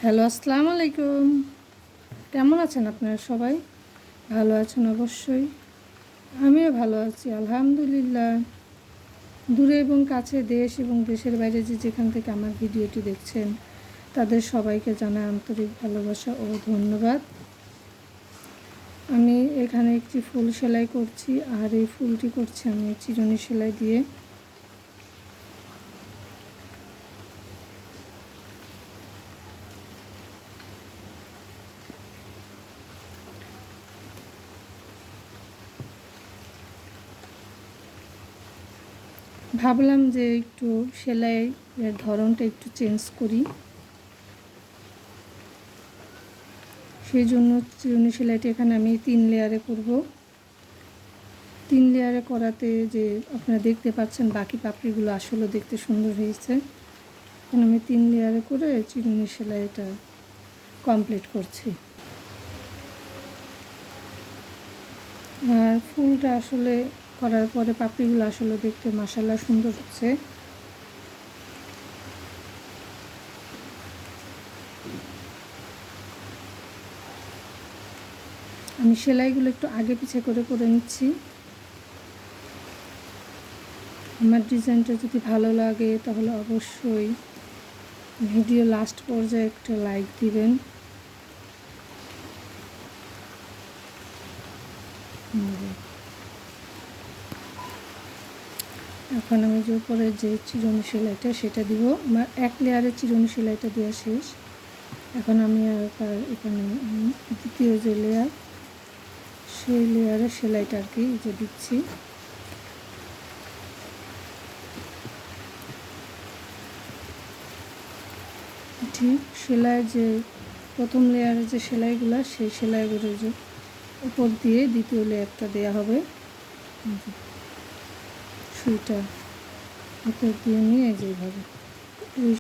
Hello, আসসালামু আলাইকুম। কেমন আছেন আপনারা সবাই? ভালো আছেন অবশ্যই। আমিও ভালো আছি আলহামদুলিল্লাহ। দূরে এবং কাছে, দেশ এবং দেশের বাইরে যেখান থেকে আমার ভিডিওটি দেখছেন তাদের সবাইকে জানাই আন্তরিক ভালোবাসা ও ধন্যবাদ। আমি এখানে একটি ফুল সেলাই করছি, আর এই ফুলটি করছি আমি চিরুনি সেলাই দিয়ে। ভাবলাম যে একটু সেলাইয়ের ধরনটা একটু চেঞ্জ করি, সেই জন্য চিরুনি সেলাইটি এখানে আমি 3 লেয়ারে করব। 3 লেয়ারে করাতে যে আপনারা দেখতে পাচ্ছেন বাকি পাপড়িগুলো আসলে দেখতে সুন্দর হয়েছে। এখন আমি 3 লেয়ারে করে চিরুনি সেলাইটা কমপ্লিট করছি। আর ফুলটা আসলে করার পরে পাপড়িগুলো আসলে দেখতে মাশাআল্লাহ সুন্দর হচ্ছে। আমি সেলাইগুলো একটু আগে পিছে করে নিচ্ছি। আমার ডিজাইনটা যদি ভালো লাগে তাহলে অবশ্যই ভিডিও লাস্ট পর্যায়ে একটা লাইক দিবেন। এখন আমি যে উপরে যে চিরুনি সেলাইটা সেটা দিব। আমার 1 লেয়ারের চিরুনি সেলাইটা দেওয়া শেষ। এখন আমি এখানে দ্বিতীয় যে লেয়ার সেই লেয়ারের সেলাইটা আর কি যে দিচ্ছি। ঠিক সেলাই যে প্রথম লেয়ারে যে সেলাইগুলো সেই সেলাইগুলো যে উপর দিয়ে দ্বিতীয় লেয়ারটা দেওয়া হবে। সুইটা উপর দিয়ে নিয়ে যেভাবে